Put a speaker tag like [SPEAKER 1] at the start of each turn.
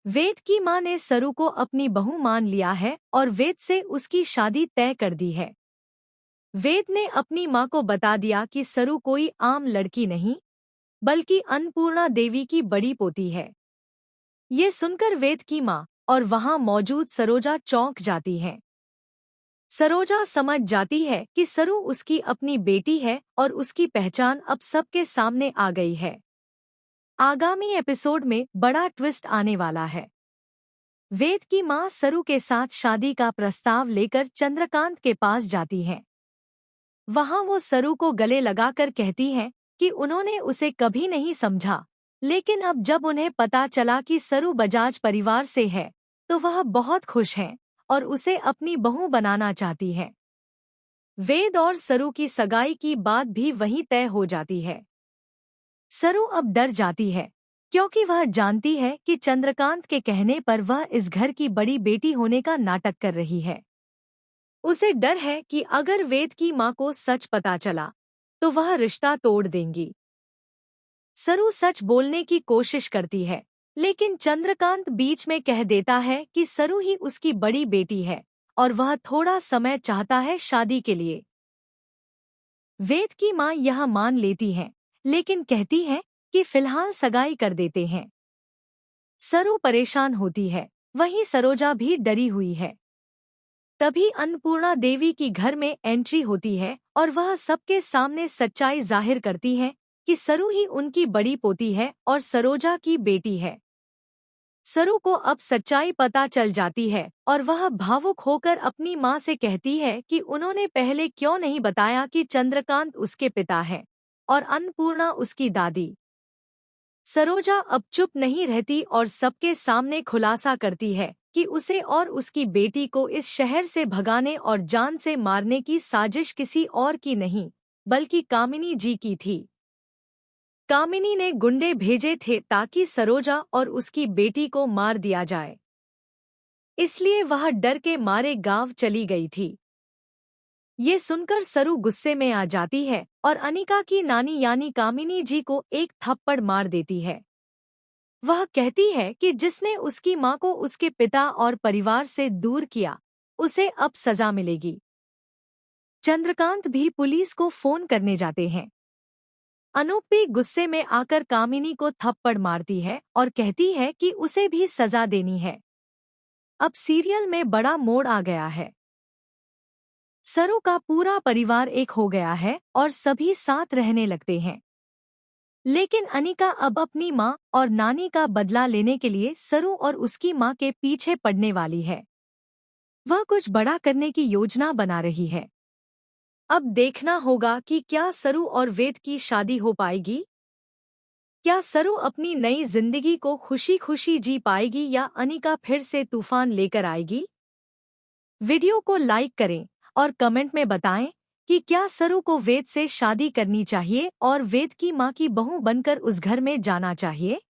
[SPEAKER 1] वेद की मां ने सरू को अपनी बहू मान लिया है और वेद से उसकी शादी तय कर दी है। वेद ने अपनी मां को बता दिया कि सरू कोई आम लड़की नहीं, बल्कि अन्नपूर्णा देवी की बड़ी पोती है। ये सुनकर वेद की मां और वहां मौजूद सरोजा चौंक जाती हैं। सरोजा समझ जाती है कि सरू उसकी अपनी बेटी है और उसकी पहचान अब सबके सामने आ गई है। आगामी एपिसोड में बड़ा ट्विस्ट आने वाला है। वेद की मां सरू के साथ शादी का प्रस्ताव लेकर चंद्रकांत के पास जाती हैं। वहां वो सरू को गले लगाकर कहती हैं कि उन्होंने उसे कभी नहीं समझा, लेकिन अब जब उन्हें पता चला कि सरू बजाज परिवार से है, तो वह बहुत खुश हैं और उसे अपनी बहू बनाना चाहती हैं। वेद और सरू की सगाई की बात भी वहीं तय हो जाती है। सरू अब डर जाती है, क्योंकि वह जानती है कि चंद्रकांत के कहने पर वह इस घर की बड़ी बेटी होने का नाटक कर रही है। उसे डर है कि अगर वेद की मां को सच पता चला, तो वह रिश्ता तोड़ देंगी। सरू सच बोलने की कोशिश करती है, लेकिन चंद्रकांत बीच में कह देता है कि सरू ही उसकी बड़ी बेटी है और वह थोड़ा समय चाहता है शादी के लिए। वेद की मां यह मान लेती हैं, लेकिन कहती है कि फिलहाल सगाई कर देते हैं। सरू परेशान होती है, वहीं सरोजा भी डरी हुई है। तभी अन्नपूर्णा देवी की घर में एंट्री होती है और वह सबके सामने सच्चाई जाहिर करती है कि सरू ही उनकी बड़ी पोती है और सरोजा की बेटी है। सरू को अब सच्चाई पता चल जाती है और वह भावुक होकर अपनी मां से कहती है कि उन्होंने पहले क्यों नहीं बताया कि चंद्रकांत उसके पिता है और अन्नपूर्णा उसकी दादी। सरोजा अब चुप नहीं रहती और सबके सामने खुलासा करती है कि उसे और उसकी बेटी को इस शहर से भगाने और जान से मारने की साजिश किसी और की नहीं, बल्कि कामिनी जी की थी। कामिनी ने गुंडे भेजे थे ताकि सरोजा और उसकी बेटी को मार दिया जाए। इसलिए वह डर के मारे गांव चली गई थी। ये सुनकर सरू गुस्से में आ जाती है और अनिका की नानी यानी कामिनी जी को एक थप्पड़ मार देती है। वह कहती है कि जिसने उसकी मां को उसके पिता और परिवार से दूर किया, उसे अब सजा मिलेगी। चंद्रकांत भी पुलिस को फोन करने जाते हैं। अनूप भी गुस्से में आकर कामिनी को थप्पड़ मारती है और कहती है कि उसे भी सजा देनी है। अब सीरियल में बड़ा मोड़ आ गया है। सरू का पूरा परिवार एक हो गया है और सभी साथ रहने लगते हैं। लेकिन अनिका अब अपनी मां और नानी का बदला लेने के लिए सरू और उसकी मां के पीछे पड़ने वाली है। वह कुछ बड़ा करने की योजना बना रही है। अब देखना होगा कि क्या सरू और वेद की शादी हो पाएगी। क्या सरू अपनी नई जिंदगी को खुशी खुशी जी पाएगी या अनिका फिर से तूफान लेकर आएगी। वीडियो को लाइक करें और कमेंट में बताएं कि क्या सरू को वेद से शादी करनी चाहिए और वेद की मां की बहू बनकर उस घर में जाना चाहिए।